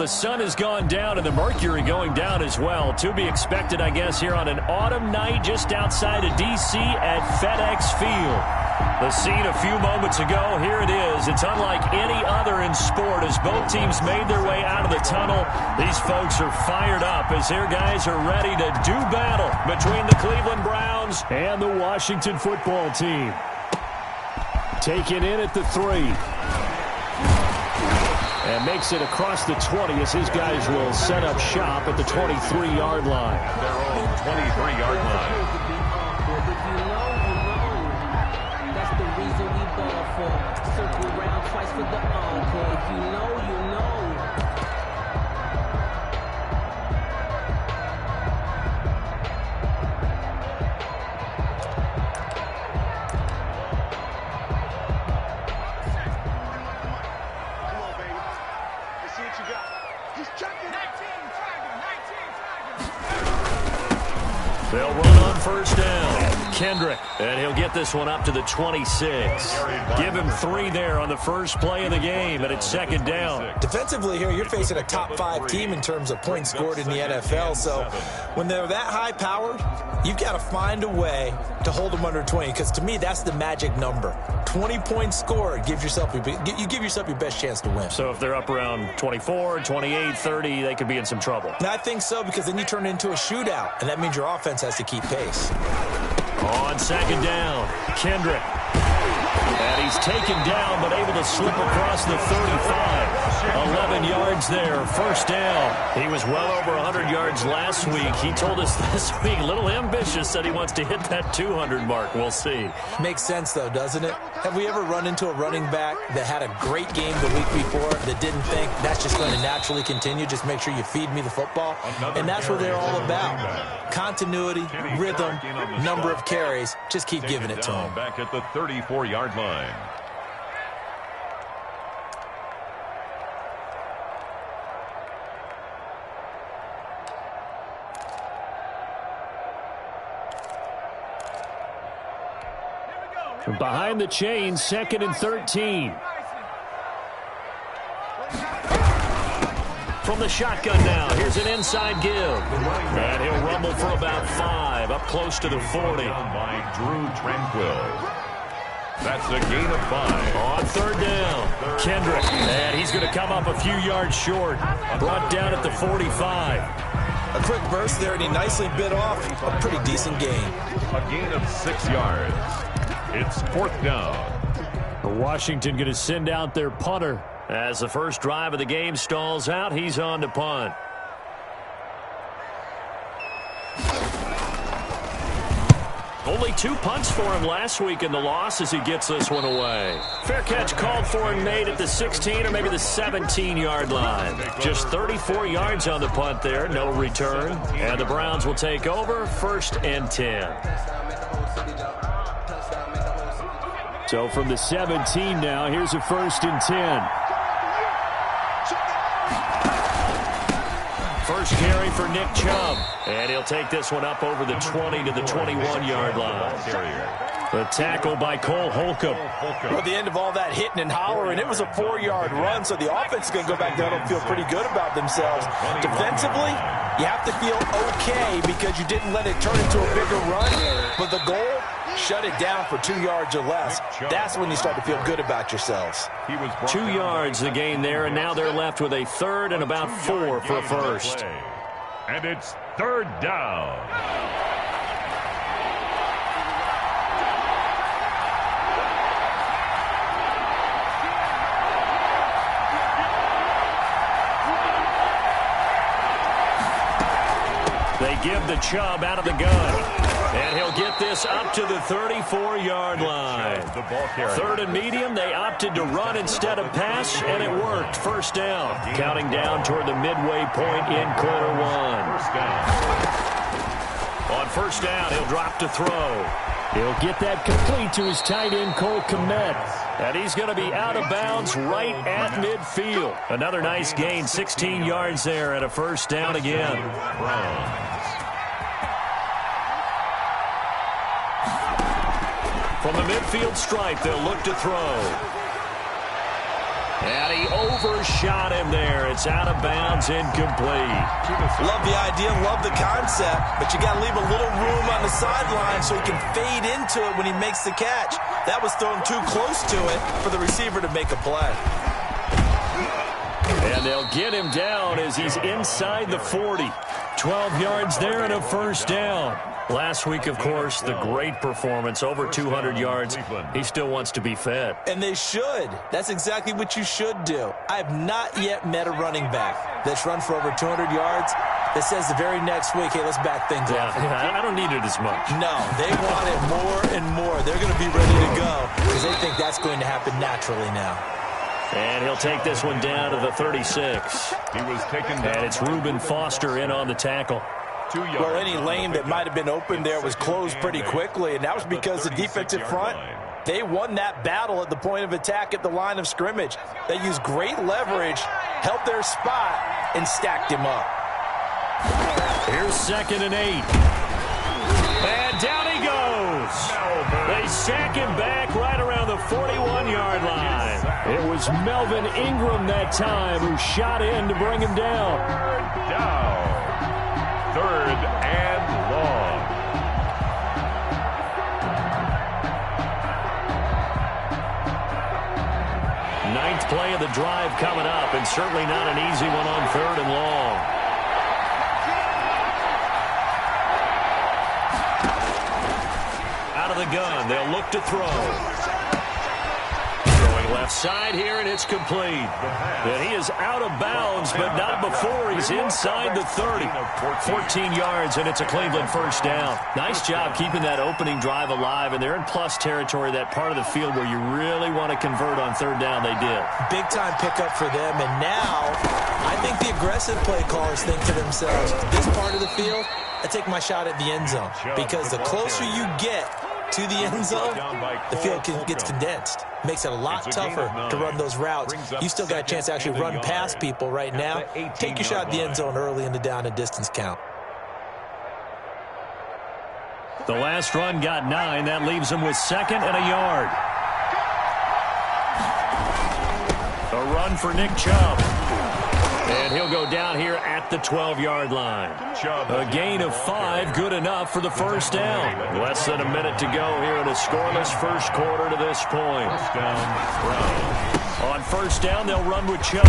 the sun has gone down and the mercury going down as well. To be expected, I guess, here on an autumn night just outside of D.C. at FedEx Field. The scene a few moments ago, here it is. It's unlike any other in sport as both teams made their way out of the tunnel. These folks are fired up as their guys are ready to do battle between the Cleveland Browns and the Washington football team. Taken in at the 3. And makes it across the 20 as his guys will set up shop at the 23-yard line. Their own 23-yard line. That's the reason we ball for. Circle around twice for the encore. If you know, you know. They'll run on first down. Kendrick, and he'll get this one up to the 26. Give him 3 there on the first play of the game, and it's second down. Defensively here, you're facing a top-5 team in terms of points scored in the NFL, so when they're that high-powered, you've got to find a way to hold them under 20, because to me, that's the magic number. 20 points scored, you give yourself your best chance to win. So if they're up around 24, 28, 30, they could be in some trouble. And I think so, because then you turn it into a shootout, and that means your offense has to keep pace. On second down, Kendrick. And he's taken down, but able to slip across the 35. 11 yards there, first down. He was well over 100 yards last week. He told us this week, a little ambitious, that he wants to hit that 200 mark. We'll see. Makes sense, though, doesn't it? Have we ever run into a running back that had a great game the week before that didn't think that's just going to naturally continue? Just make sure you feed me the football. And that's what they're all about. Continuity, rhythm, number of carries. Just keep giving it to them. Back at the 34-yard line. Behind the chains, 2nd and 13. From the shotgun now, here's an inside give. And he'll rumble for about 5, up close to the 40. By Drew Tranquill. That's a gain of 5. On third down, Kendrick. And he's going to come up a few yards short. Brought down at the 45. A quick burst there, and he nicely bit off a pretty decent gain. A gain of 6 yards. It's 4th down. Washington going to send out their punter. As the first drive of the game stalls out, he's on to punt. Only 2 punts for him last week in the loss as he gets this one away. Fair catch called for and made at the 16 or maybe the 17-yard line. Just 34 yards on the punt there, no return. And the Browns will take over, 1st and 10. So from the 17 now, here's a 1st and 10. First carry for Nick Chubb. And he'll take this one up over the 20 to the 21-yard line. The tackle by Cole Holcomb. Well, at the end of all that hitting and hollering, it was a 4-yard run, so the offense is going to go back there and feel pretty good about themselves. Defensively, you have to feel okay because you didn't let it turn into a bigger run, but the goal, shut it down for 2 yards or less. That's when you start to feel good about yourselves. 2 yards the gain there, and now they're left with a 3rd and about 4 for a first. And it's 3rd down. They give the Chubb out of the gun. And he'll get this up to the 34-yard line. 3rd and medium, they opted to run instead of pass, and it worked. First down. Counting down toward the midway point in quarter 1. On first down, he'll drop to throw. He'll get that complete to his tight end, Cole Kmet. And he's going to be out of bounds right at midfield. Another nice gain, 16 yards there, and a first down again. From the midfield stripe, they'll look to throw. And he overshot him there. It's out of bounds, incomplete. Love the idea, love the concept, but you got to leave a little room on the sideline so he can fade into it when he makes the catch. That was thrown too close to it for the receiver to make a play. And they'll get him down as he's inside the 40. 12 yards there and a first down. Last week, of course, the great performance, over 200 yards. He still wants to be fed. And they should. That's exactly what you should do. I have not yet met a running back that's run for over 200 yards that says the very next week, hey, let's back things up. Yeah, I don't need it as much. No, they want it more and more. They're going to be ready to go because they think that's going to happen naturally now. And he'll take this one down to the 36. He was taken down. And it's Reuben Foster in on the tackle. Well, any lane that might have been open there was closed pretty quickly, and that was because the defensive front, they won that battle at the point of attack at the line of scrimmage. They used great leverage, held their spot, and stacked him up. Here's 2nd and 8. And down he goes. They sack him back right around the 41-yard line. It was Melvin Ingram that time who shot in to bring him down. Down. 3rd and long. Ninth play of the drive coming up, and certainly not an easy one on 3rd and long. Out of the gun, they'll look to throw. Left side here, and it's complete. And he is out of bounds, but not before he's inside the 30. 14 yards, and it's a Cleveland first down. Nice job keeping that opening drive alive, and they're in plus territory, that part of the field where you really want to convert on 3rd down. They did. Big-time pickup for them, and now I think the aggressive play callers think to themselves, this part of the field, I take my shot at the end zone, because the closer you get to the end zone, the field gets condensed. Makes it a lot tougher to run those routes. You still got a chance to actually run past people right now. Take your shot at the end zone early in the down and distance count. The last run got 9. That leaves them with 2nd and a yard. A run for Nick Chubb. And he'll go down here at the 12-yard line. A gain of 5, good enough for the first down. Less than a minute to go here in a scoreless first quarter to this point. On first down, they'll run with Chubb.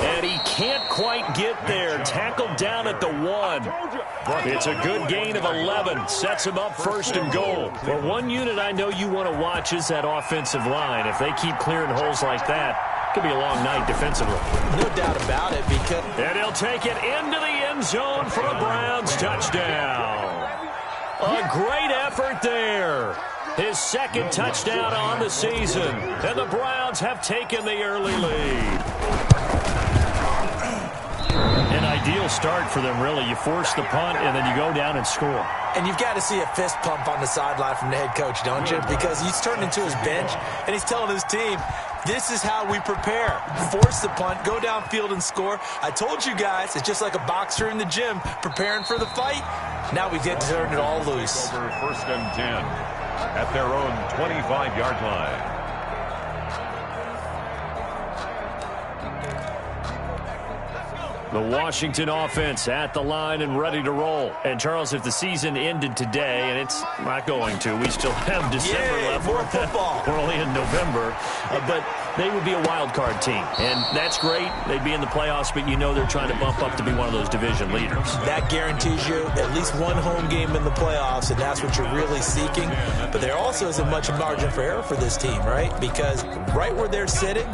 And he can't quite get there. Tackled down at the 1. It's a good gain of 11. Sets him up 1st and goal. For one unit I know you want to watch is that offensive line. If they keep clearing holes like that, could be a long night defensively. No doubt about it. And he'll take it into the end zone for a Browns touchdown. A great effort there. His 2nd touchdown on the season. And the Browns have taken the early lead. An ideal start for them, really. You force the punt, and then you go down and score. And you've got to see a fist pump on the sideline from the head coach, don't you? Because he's turned into his bench, and he's telling his team, this is how we prepare. Force the punt, go downfield and score. I told you guys, it's just like a boxer in the gym preparing for the fight. Now we get to turn it all loose. Over 1st and 10 at their own 25-yard line. The Washington offense at the line and ready to roll. And, Charles, if the season ended today, and it's not going to, we still have December left. More football. We're only in November. But they would be a wild card team. And that's great. They'd be in the playoffs, but you know they're trying to bump up to be one of those division leaders. That guarantees you at least one home game in the playoffs, and that's what you're really seeking. But there also isn't much margin for error for this team, right? Because right where they're sitting,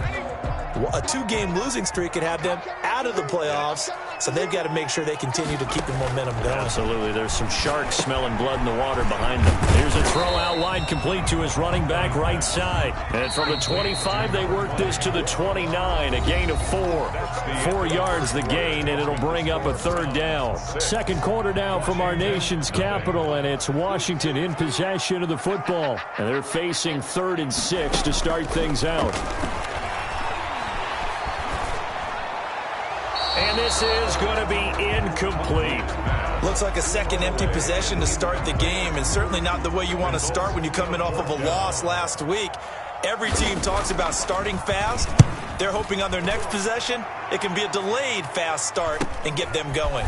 a 2-game losing streak could have them out of the playoffs, so they've got to make sure they continue to keep the momentum going. Absolutely. There's some sharks smelling blood in the water behind them. Here's a throw out wide, complete to his running back right side. And from the 25, they work this to the 29, a gain of 4. 4 yards the gain, and it'll bring up a 3rd down. Second quarter now from our nation's capital, and it's Washington in possession of the football. And they're facing 3rd and 6 to start things out. And this is going to be incomplete. Looks like a second empty possession to start the game, and certainly not the way you want to start when you're coming off of a loss last week. Every team talks about starting fast. They're hoping on their next possession, it can be a delayed fast start and get them going.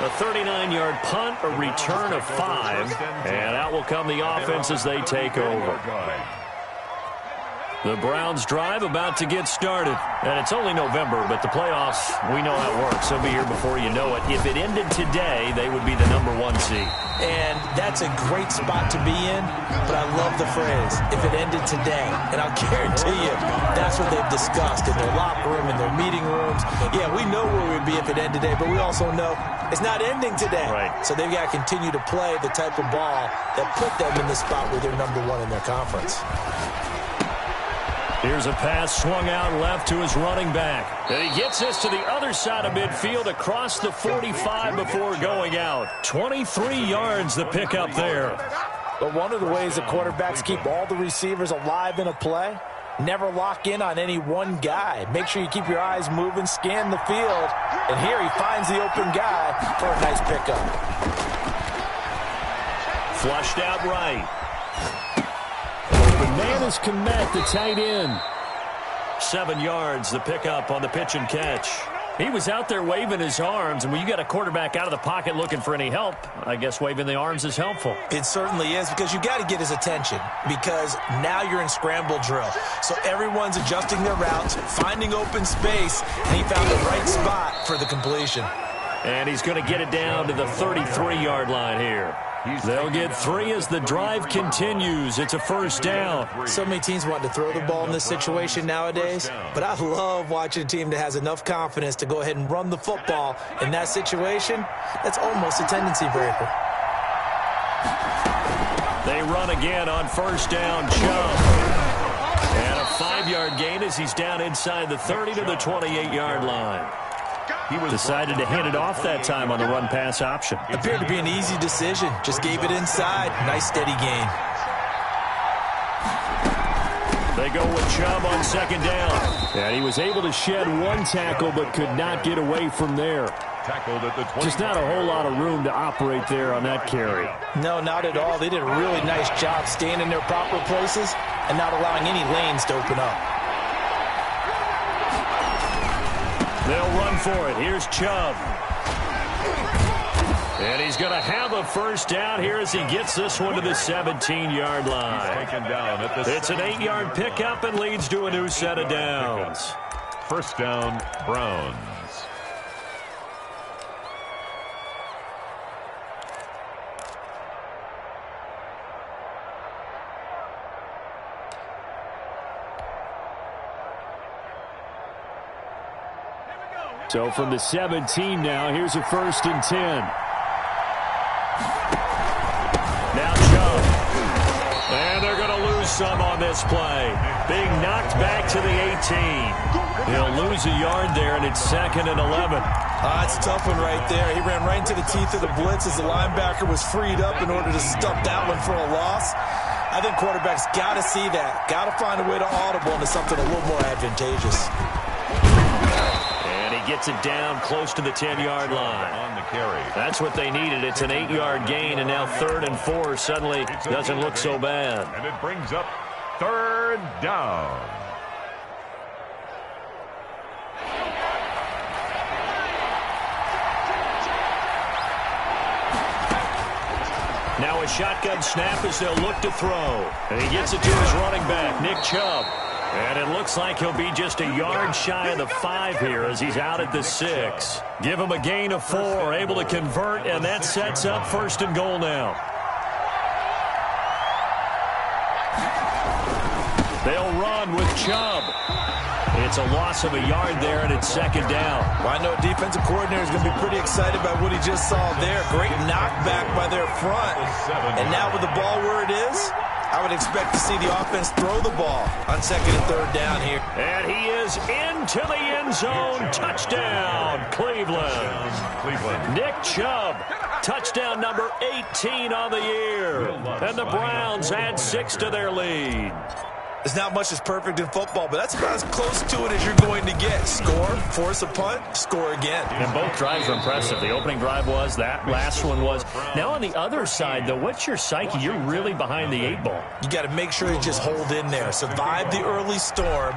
A 39-yard punt, a return of 5, and out will come the offense as they take over. The Browns drive about to get started. And it's only November, but the playoffs, we know how it works. They'll be here before you know it. If it ended today, they would be the #1 seed. And that's a great spot to be in, but I love the phrase, if it ended today. And I'll guarantee you, that's what they've discussed in their locker room, in their meeting rooms. Yeah, we know where we'd be if it ended today, but we also know it's not ending today. Right. So they've got to continue to play the type of ball that put them in the spot where they're #1 in their conference. Here's a pass swung out left to his running back. And he gets this to the other side of midfield across the 45 before going out. 23 yards the pickup there. But one of the ways the quarterbacks keep all the receivers alive in a play, never lock in on any one guy. Make sure you keep your eyes moving, scan the field. And here he finds the open guy for a nice pickup. Flushed out right. Man is Komet, the tight end. 7 yards, the pickup on the pitch and catch. He was out there waving his arms, and when you got a quarterback out of the pocket looking for any help, I guess waving the arms is helpful. It certainly is, because you got to get his attention, because now you're in scramble drill. So everyone's adjusting their routes, finding open space, and he found the right spot for the completion. And he's going to get it down to the 33-yard line here. They'll get 3 as the drive continues. It's a first down. So many teams want to throw the ball in this situation nowadays, but I love watching a team that has enough confidence to go ahead and run the football. In that situation, that's almost a tendency breaker. They run again on first down, Chubb. And a 5-yard gain as he's down inside the 30 to the 28-yard line. He decided to hand it off that time on the run-pass option. Appeared to be an easy decision. Just gave it inside. Nice, steady gain. They go with Chubb on second down. And he was able to shed 1 tackle but could not get away from there. Tackled at the 20. Just not a whole lot of room to operate there on that carry. No, not at all. They did a really nice job staying in their proper places and not allowing any lanes to open up. They'll run for it. Here's Chubb. And he's going to have a first down here as he gets this one to the 17-yard line. Taken down at the It's an 8-yard pickup and leads to a new set of downs. First down, Browns. So from the 17 now, here's a 1st and 10. Now Chubb. And they're going to lose some on this play. Being knocked back to the 18. He'll lose a yard there, and it's 2nd and 11. It's a tough one right there. He ran right into the teeth of the blitz as the linebacker was freed up in order to stop that one for a loss. I think quarterbacks got to see that. Got to find a way to audible into something a little more advantageous. Gets it down close to the 10-yard line. On the carry. That's what they needed. It's an 8-yard gain, and now 3rd and 4 suddenly doesn't look so bad. And it brings up 3rd down. Now a shotgun snap as they'll look to throw. And he gets it to his running back, Nick Chubb. And it looks like he'll be just a yard shy of the 5 here as he's out at the 6. Give him a gain of 4, able to convert, and that sets up 1st and goal now. They'll run with Chubb. It's a loss of a yard there, and it's 2nd down. Well, I know defensive coordinator is going to be pretty excited about what he just saw there. Great knockback by their front. And now with the ball where it is, I would expect to see the offense throw the ball on 2nd and 3rd down here. And he is into the end zone. Touchdown, Cleveland. Nick Chubb, touchdown number 18 on the year. And the Browns add 6 to their lead. There's not much that's perfect in football, but that's about as close to it as you're going to get. Score, force a punt, score again. And both drives were impressive. The opening drive was, that last one was. Now on the other side, though, what's your psyche? You're really behind the 8 ball. You got to make sure you just hold in there. Survive the early storm,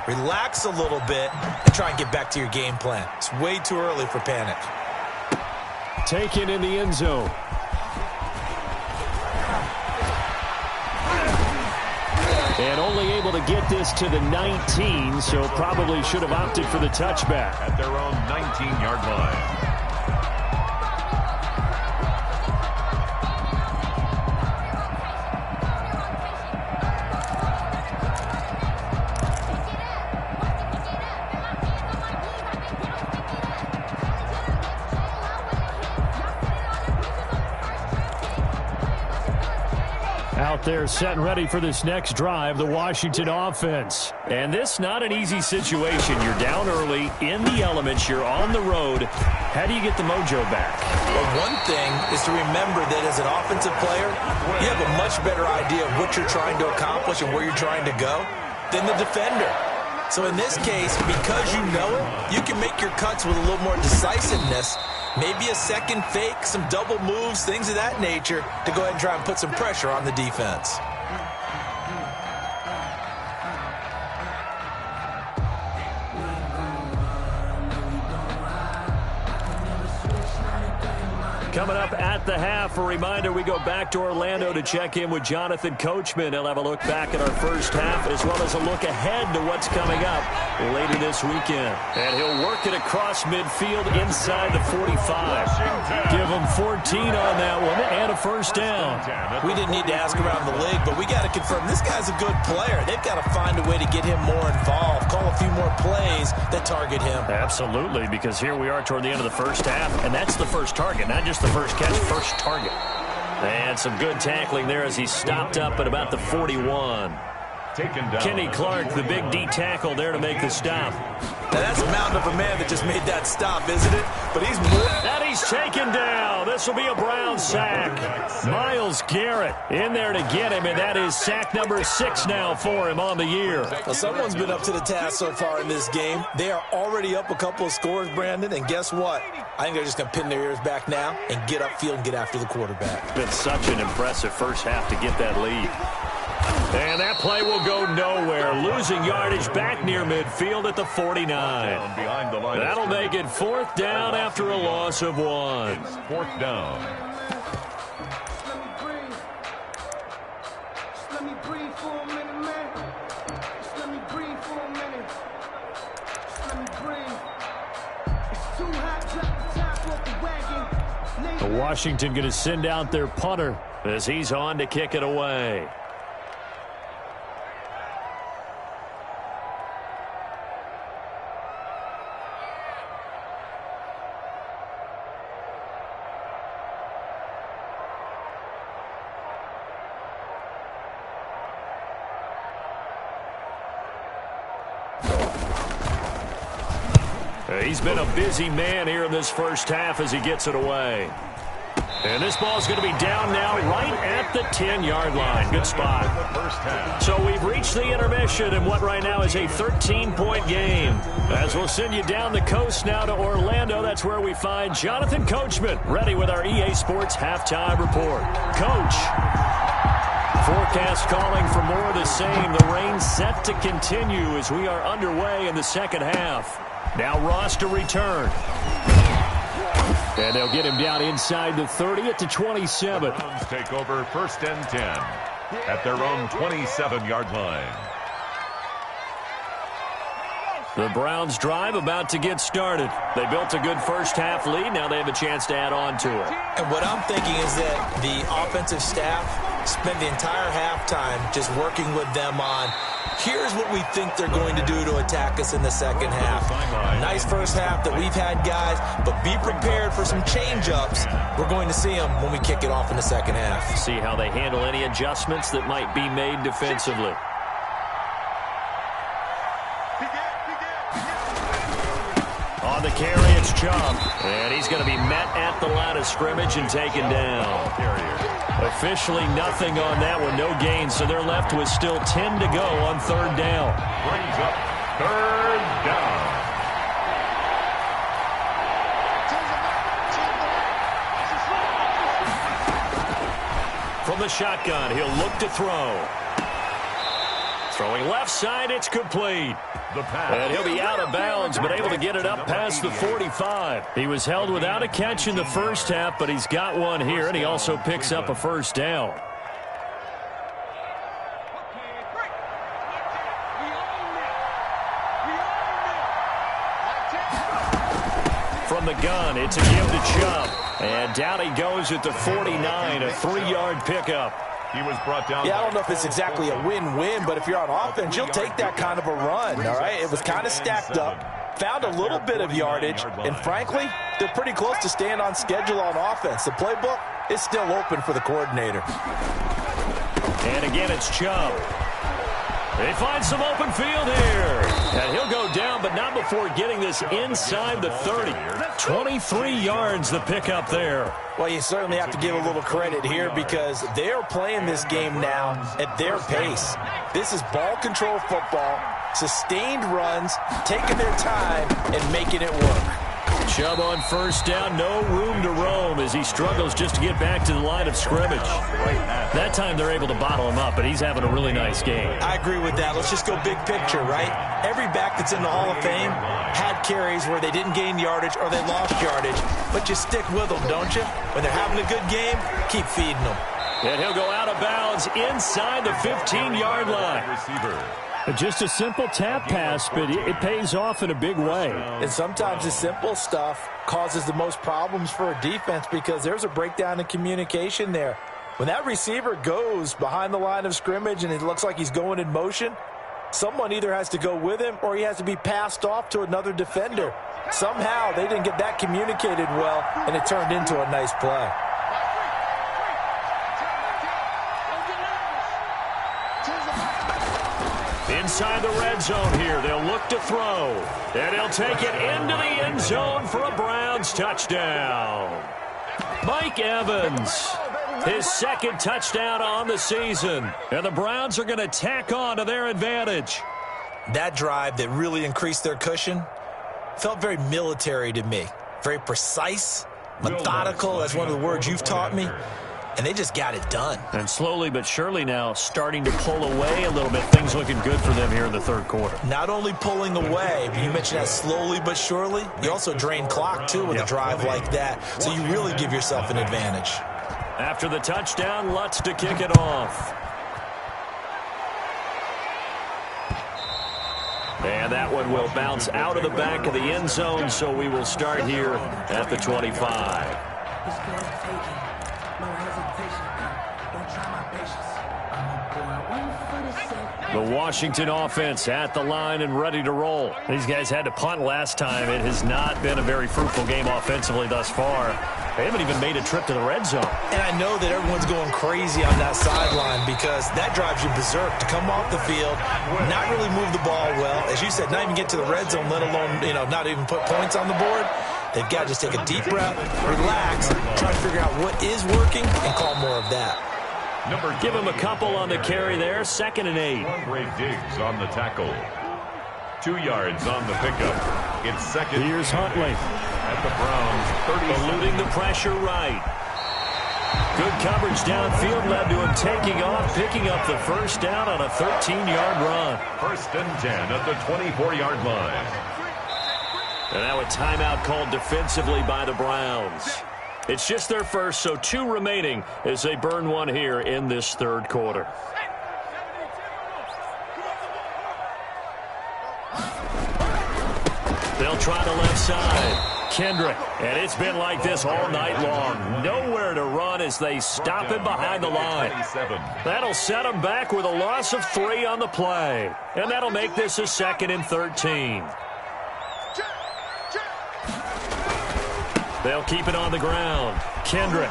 relax a little bit, and try and get back to your game plan. It's way too early for panic. Taken in the end zone. And only able to get this to the 19, so probably should have opted for the touchback. At their own 19-yard line. Out there set and ready for this next drive, the Washington offense. And this not an easy situation. You're down early, in the elements, you're on the road. How do you get the mojo back? Well, one thing is to remember that as an offensive player, you have a much better idea of what you're trying to accomplish and where you're trying to go than the defender. So in this case, because you know it, you can make your cuts with a little more decisiveness. Maybe a second fake, some double moves, things of that nature to go ahead and try and put some pressure on the defense. Coming up at the half, a reminder, we go back to Orlando to check in with Jonathan Coachman. He'll have a look back at our first half as well as a look ahead to what's coming up later this weekend. And he'll work it across midfield inside the 45. Give him 14 on that one and a first down. We didn't need to ask around the league, but we got to confirm this guy's a good player. They've got to find a way to get him more involved, call a few more plays that target him. Absolutely, because here we are toward the end of the first half, and that's the first target, not just the first catch, first target. And some good tackling there as he stopped up at about the 41. Taken down. Kenny Clark, the big D tackle there to make the stop. Now that's a mountain of a man that just made that stop, isn't it? But he's more... And he's taken down. This will be a Brown sack. Myles Garrett in there to get him, and that is sack number 6 now for him on the year. Well, someone's been up to the task so far in this game. They are already up a couple of scores, Brandon, and guess what? I think they're just going to pin their ears back now and get upfield and get after the quarterback. It's been such an impressive first half to get that lead. And that play will go nowhere. Losing yardage back near midfield at the 49. That'll make it 4th down after a loss of 1. It's 4th down. Washington going to send out their punter as he's on to kick it away. He's been a busy man here in this first half as he gets it away. And this ball's going to be down now right at the 10-yard line. Good spot. So we've reached the intermission in what right now is a 13-point game. As we'll send you down the coast now to Orlando, that's where we find Jonathan Coachman ready with our EA Sports halftime report. Coach. Forecast calling for more of the same. The rain set to continue as we are underway in the second half. Now Ross to return. And they'll get him down inside the 30 at the 27. Browns take over 1st and 10 at their own 27-yard line. The Browns drive about to get started. They built a good first half lead. Now they have a chance to add on to it. And what I'm thinking is that the offensive staff spent the entire halftime just working with them on, here's what we think they're going to do to attack us in the second half. Nice first half that we've had, guys, but be prepared for some change-ups. We're going to see them when we kick it off in the second half. See how they handle any adjustments that might be made defensively. On the carry, it's Chubb. And he's going to be met at the line of scrimmage and taken down. Officially nothing on that one, no gain, so they're left with still 10 to go on third down. Brings up third down. From the shotgun, he'll look to throw. Throwing left side, it's complete. And he'll be out of bounds, but able to get it up past the 45. He was held without a catch in the first half, but he's got one here, and he also picks up a first down. From the gun, it's a give to Chubb. And down he goes at the 49, a 3-yard pickup. He was brought down. Yeah, I don't know if it's exactly a win-win, but if you're on offense, you'll take that kind of a run, all right? It was kind of stacked up, found a little bit of yardage, and frankly, they're pretty close to staying on schedule on offense. The playbook is still open for the coordinator. And again, it's Chubb. They find some open field here. And he'll go down, but not before getting this inside the 30. 23 yards the pickup there. Well, you certainly have to give a little credit here because they're playing this game now at their pace. This is ball control football, sustained runs, taking their time, and making it work. Chubb on first down, no room to roam as he struggles just to get back to the line of scrimmage. That time they're able to bottle him up, but he's having a really nice game. I agree with that. Let's just go big picture, right? Every back that's in the Hall of Fame had carries where they didn't gain yardage or they lost yardage, but you stick with them, don't you? When they're having a good game, keep feeding them. And he'll go out of bounds inside the 15-yard line. Just a simple tap pass, but it pays off in a big way. And sometimes the simple stuff causes the most problems for a defense because there's a breakdown in communication there. When that receiver goes behind the line of scrimmage and it looks like he's going in motion, someone either has to go with him or he has to be passed off to another defender. Somehow they didn't get that communicated well, and it turned into a nice play. Inside the red zone here, they'll look to throw. And he'll take it into the end zone for a Browns touchdown. Mike Evans, his second touchdown on the season. And the Browns are going to tack on to their advantage. That drive that really increased their cushion felt very military to me. Very precise, methodical, that's one of the words you've taught me. And they just got it done. And slowly but surely now starting to pull away a little bit. Things looking good for them here in the third quarter. Not only pulling away, but you mentioned that slowly but surely. You also drain clock, too, with a drive like that. So you really give yourself an advantage. After the touchdown, Lutz to kick it off. And that one will bounce out of the back of the end zone, so we will start here at the 25. The Washington offense at the line and ready to roll. These guys had to punt last time. It has not been a very fruitful game offensively thus far. They haven't even made a trip to the red zone. And I know that everyone's going crazy on that sideline because that drives you berserk to come off the field, not really move the ball well. As you said, not even get to the red zone, let alone, not even put points on the board. They've got to just take a deep breath, relax, try to figure out what is working, and call more of that. Give him a couple on the carry there. 2nd and 8. Andre Diggs on the tackle. 2 yards on the pickup. It's second. Here's Huntley. At the Browns, 30. Eluding the pressure right. Good coverage downfield led to him taking off, picking up the first down on a 13-yard run. 1st and 10 at the 24-yard line. And now a timeout called defensively by the Browns. It's just their first, so 2 remaining as they burn one here in this third quarter. They'll try the left side. Kendrick, and it's been like this all night long. Nowhere to run as they stop him behind the line. That'll set him back with a loss of 3 on the play. And that'll make this a 2nd and 13. They'll keep it on the ground. Kendrick.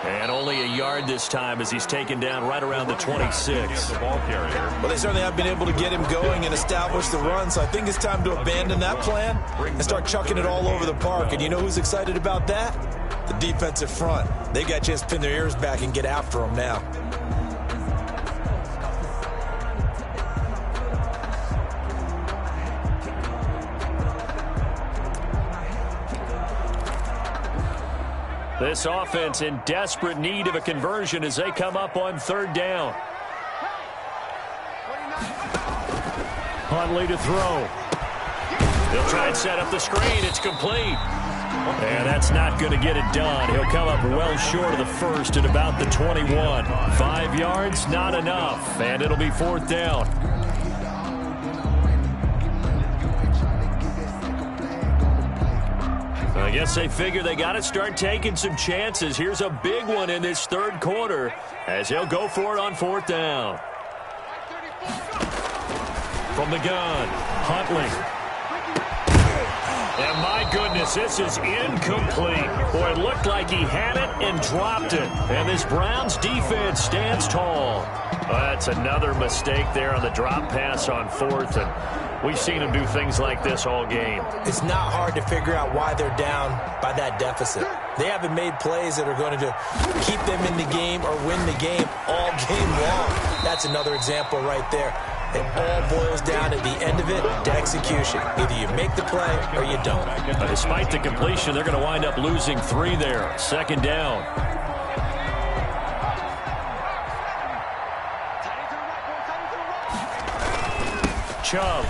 And only a yard this time as he's taken down right around the 26. Well, they certainly have been able to get him going and establish the run, so I think it's time to abandon that plan and start chucking it all over the park. And you know who's excited about that? The defensive front. They got a chance to pin their ears back and get after him now. This offense in desperate need of a conversion as they come up on third down. Huntley to throw. He'll try and set up the screen. It's complete. And that's not going to get it done. He'll come up well short of the first at about the 21. 5 yards, not enough. And it'll be fourth down. I guess they figure they got to start taking some chances. Here's a big one in this third quarter as he'll go for it on fourth down. From the gun, Huntley. And my goodness, this is incomplete. Boy, it looked like he had it and dropped it. And this Browns defense stands tall. That's another mistake there on the drop pass on fourth. And we've seen him do things like this all game. It's not hard to figure out why they're down by that deficit. They haven't made plays that are going to keep them in the game or win the game all game long. That's another example right there. It all boils down at the end of it to execution. Either you make the play or you don't. Despite the completion, they're going to wind up losing 3 there. Second down. Chubb.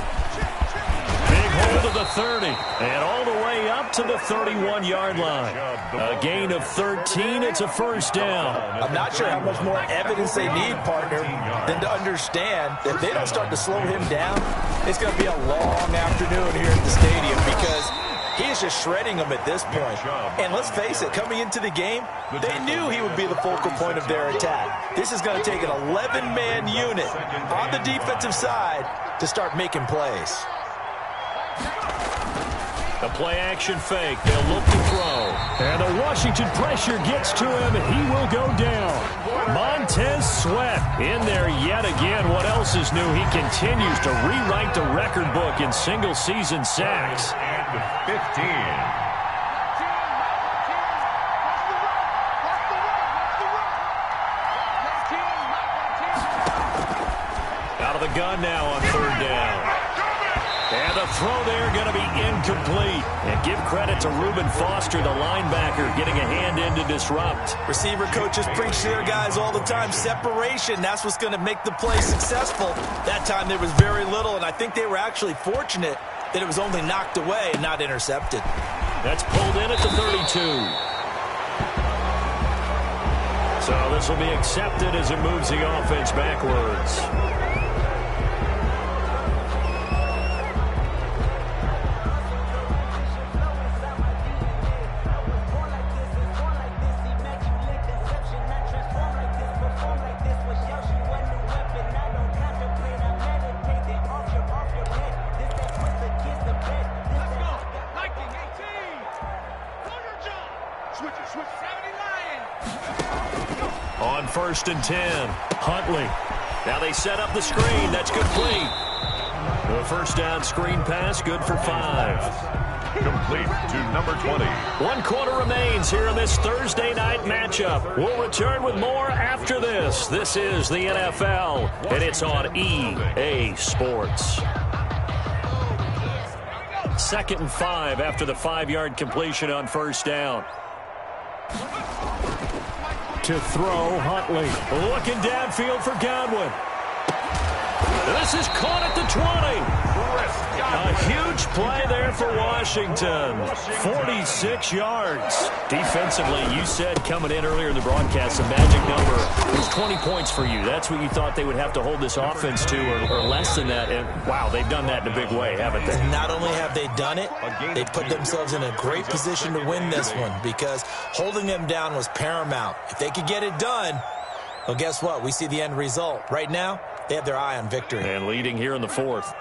Big hold of the 30. And all the way up to the 31-yard line. A gain of 13. It's a first down. I'm not sure how much more evidence they need, partner, than to understand that if they don't start to slow him down, it's going to be a long afternoon here at the stadium because he is just shredding them at this point. And let's face it, coming into the game, they knew he would be the focal point of their attack. This is going to take an 11-man unit on the defensive side to start making plays. The play-action fake. They'll look to throw. And the Washington pressure gets to him. He will go down. Montez Sweat in there yet again. What else is new? He continues to rewrite the record book in single-season sacks. And 15. Out of the gun now on third down. And the throw there going to be incomplete. And give credit to Reuben Foster, the linebacker, getting a hand in to disrupt. Receiver coaches preach to their guys all the time. Separation, that's what's going to make the play successful. That time there was very little, and I think they were actually fortunate that it was only knocked away and not intercepted. That's pulled in at the 32. So this will be accepted as it moves the offense backwards. On 1st and 10, Huntley. Now they set up the screen. That's complete. The first down screen pass, good for 5. Complete to number 20. 1 quarter remains here in this Thursday night matchup. We'll return with more after this. This is the NFL, and it's on EA Sports. 2nd and 5 after the 5-yard completion on first down. To throw, Huntley. Looking downfield for Godwin. This is caught at the 20. A huge play there for Washington. 46 yards. Defensively, you said coming in earlier in the broadcast, the magic number was 20 points for you. That's what you thought they would have to hold this offense to, or less than that. And, wow, they've done that in a big way, haven't they? Not only have they done it, they put themselves in a great position to win this one because holding them down was paramount. If they could get it done, well, guess what? We see the end result. Right now, they have their eye on victory. And leading here in the 4th.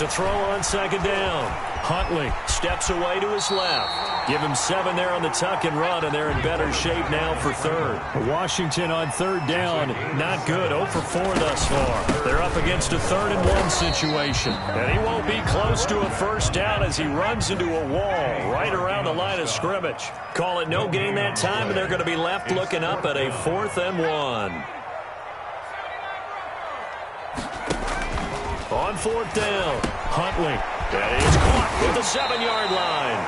to throw on second down. Huntley steps away to his left. Give him 7 there on the tuck and run, and they're in better shape now for third. Washington on third down, not good. 0 for 4 thus far. They're up against a 3rd and 1 situation. And he won't be close to a first down as he runs into a wall right around the line of scrimmage. Call it no gain that time, and they're going to be left looking up at a 4th and 1. On 4th down, Huntley. And he's caught with the 7-yard line.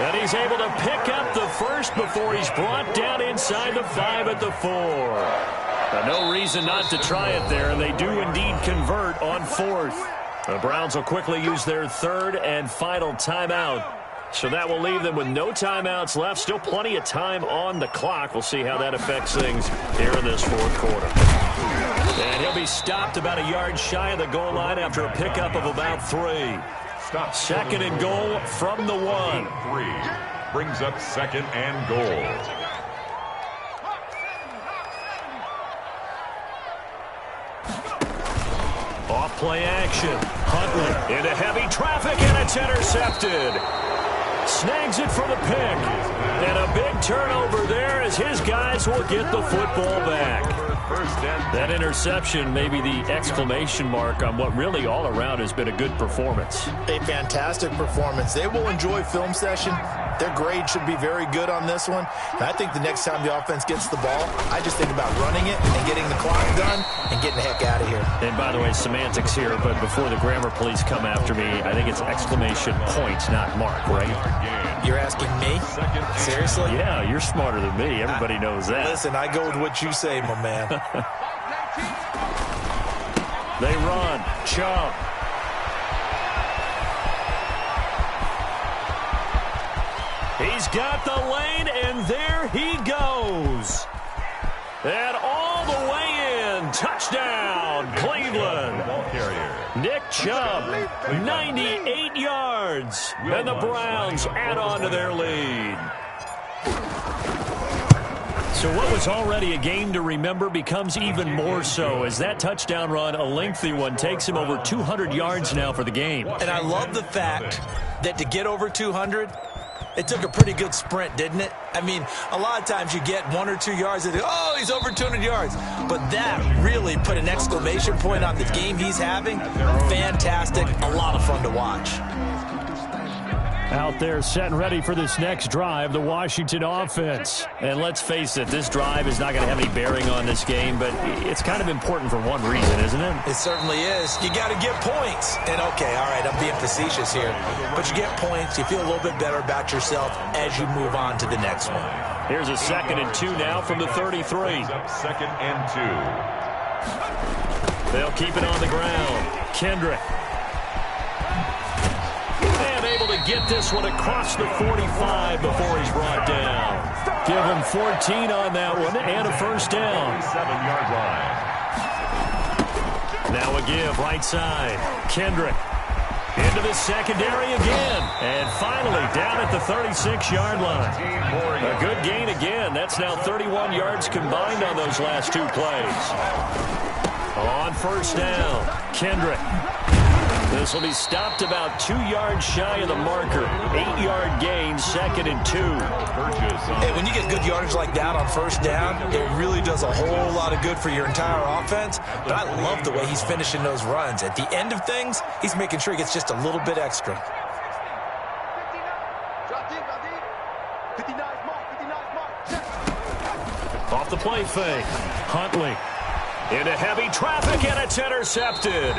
And he's able to pick up the first before he's brought down inside the 5 at the 4. No reason not to try it there, and they do indeed convert on 4th. The Browns will quickly use their 3rd and final timeout. So that will leave them with no timeouts left. Still plenty of time on the clock. We'll see how that affects things here in this 4th quarter. And he'll be stopped about a yard shy of the goal line after a pickup of about 3. Second and goal from the 1. 3 brings up 2nd and goal. Off play action. Huntley into heavy traffic, and it's intercepted. Snags it for the pick. And a big turnover there as his guys will get the football back. That interception may be the exclamation mark on what really all around has been a good performance. A fantastic performance. They will enjoy film session. Their grade should be very good on this one. And I think the next time the offense gets the ball, I just think about running it and getting the clock done and getting the heck out of here. And by the way, semantics here, but before the grammar police come after me, I think it's exclamation point, not mark, right? You're asking me? Seriously? Yeah, you're smarter than me. Everybody knows that. Listen, I go with what you say, my man. They run. Chubb. He's got the lane, and there he goes. And all the way in. Touchdown, Cleveland. Nick Chubb, 98 yards. And the Browns add on to their lead. So what was already a game to remember becomes even more so as that touchdown run, a lengthy one, takes him over 200 yards now for the game. And I love the fact that to get over 200, it took a pretty good sprint, didn't it? I mean, a lot of times you get 1 or 2 yards and oh, he's over 200 yards. But that really put an exclamation point on the game he's having. Fantastic. A lot of fun to watch. Out there set and ready for this next drive, the Washington offense. And let's face it, this drive is not going to have any bearing on this game, but it's kind of important for one reason, isn't it? It certainly is. You got to get points. And okay, all right, I'm being facetious here. But you get points, you feel a little bit better about yourself as you move on to the next one. Here's a 2nd and 2 now from the 33. 2nd and 2. They'll keep it on the ground. Kendrick. And able to get this one across the 45 before he's brought down. Give him 14 on that one and a first down. 7-yard line. Now a give right side. Kendrick into the secondary again. And finally down at the 36-yard line. A good gain again. That's now 31 yards combined on those last 2 plays. On first down, Kendrick. This will be stopped about 2 yards shy of the marker. 8-yard gain, 2nd and 2. Hey, when you get good yardage like that on first down, it really does a whole lot of good for your entire offense. But I love the way he's finishing those runs. At the end of things, he's making sure he gets just a little bit extra. Off the play fake. Huntley into heavy traffic, and it's intercepted.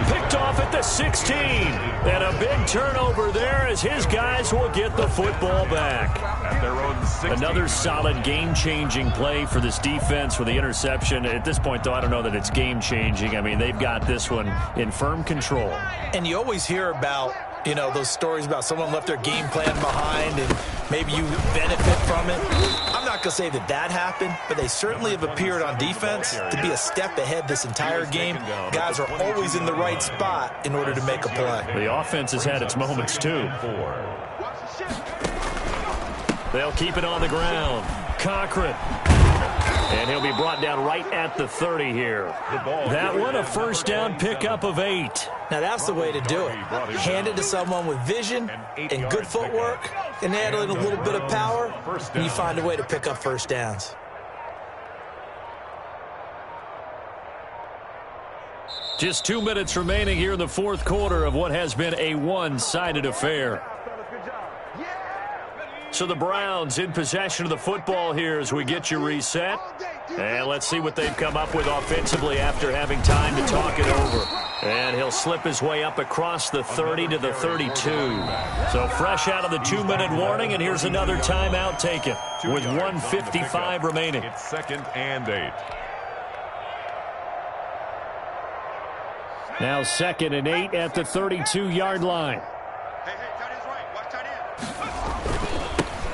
Picked off at the 16. And a big turnover there as his guys will get the football back. At their own 16. Another solid game-changing play for this defense with the interception. At this point, though, I don't know that it's game-changing. I mean, they've got this one in firm control. And you always hear about, you know, those stories about someone left their game plan behind and maybe you benefit from it. I'm not going to say that that happened, but they certainly have appeared on defense to be a step ahead this entire game. Guys are always in the right spot in order to make a play. The offense has had its moments, too. They'll keep it on the ground. Cochran. And he'll be brought down right at the 30 here. That one, a first down pickup of 8. Now, that's the way to do it. Hand it to someone with vision and good footwork, and add in a little bit of power, and you find a way to pick up first downs. Just 2 minutes remaining here in the fourth quarter of what has been a one-sided affair. So the Browns in possession of the football here as we get you reset. And let's see what they've come up with offensively after having time to talk it over. And he'll slip his way up across the 30 to the 32. So fresh out of the 2-minute warning, and here's another timeout taken with 1:55 remaining. It's 2nd and 8. Now 2nd and 8 at the 32-yard line.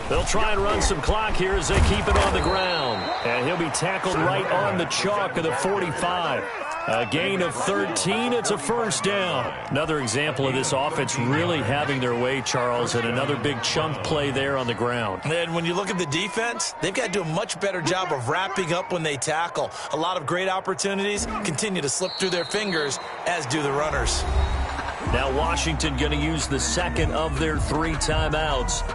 They'll try and run some clock here as they keep it on the ground. And he'll be tackled right on the chalk of the 45. A gain of 13. It's a first down. Another example of this offense really having their way, Charles, and another big chunk play there on the ground. And when you look at the defense, they've got to do a much better job of wrapping up when they tackle. A lot of great opportunities continue to slip through their fingers, as do the runners. Now Washington going to use the second of their 3 timeouts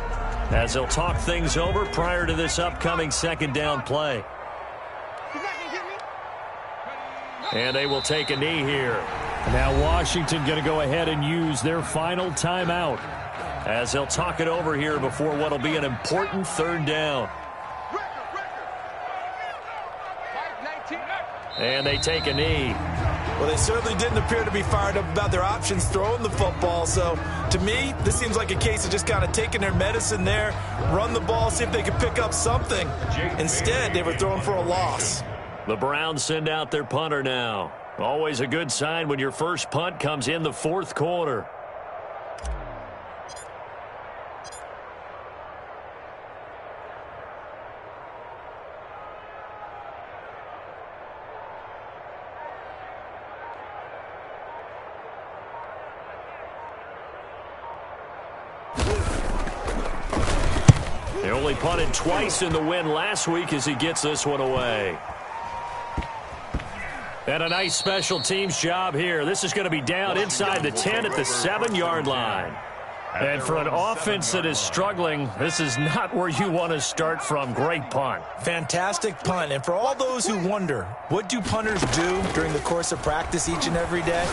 as they'll talk things over prior to this upcoming second down play. And they will take a knee here. Now Washington going to go ahead and use their final timeout as they'll talk it over here before what will be an important third down. And they take a knee. Well, they certainly didn't appear to be fired up about their options throwing the football. So, to me, this seems like a case of just kind of taking their medicine there, run the ball, see if they can pick up something. Instead, they were throwing for a loss. The Browns send out their punter now. Always a good sign when your first punt comes in the fourth quarter. They only punted twice in the win last week as he gets this one away. And a nice special teams job here. This is going to be down inside the 10 at the 7-yard line. And for an offense that is struggling, this is not where you want to start from. Great punt. Fantastic punt. And for all those who wonder, what do punters do during the course of practice each and every day?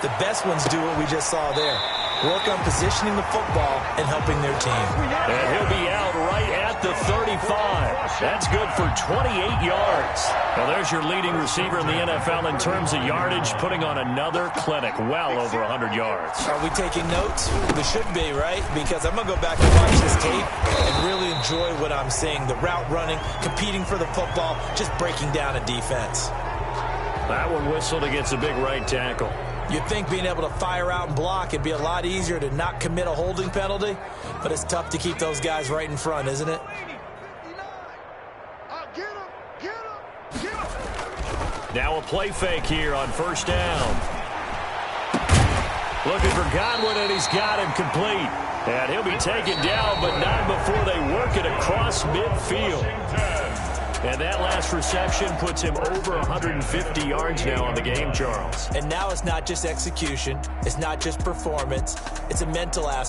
The best ones do what we just saw there. Work on positioning the football and helping their team. And he'll be out right at the 35. That's good for 28 yards. Well, there's your leading receiver in the NFL in terms of yardage, putting on another clinic, well over 100 yards. Are we taking notes? We should be, right? Because I'm going to go back and watch this tape and really enjoy what I'm seeing. The route running, competing for the football, just breaking down a defense. That one whistled against a big right tackle. You'd think being able to fire out and block it'd be a lot easier to not commit a holding penalty, but it's tough to keep those guys right in front, isn't it? Now a play fake here on first down. Looking for Godwin, and he's got him complete. And he'll be taken down, but not before they work it across midfield. And that last reception puts him over 150 yards now on the game, Charles. And now it's not just execution. It's not just performance. It's a mental aspect.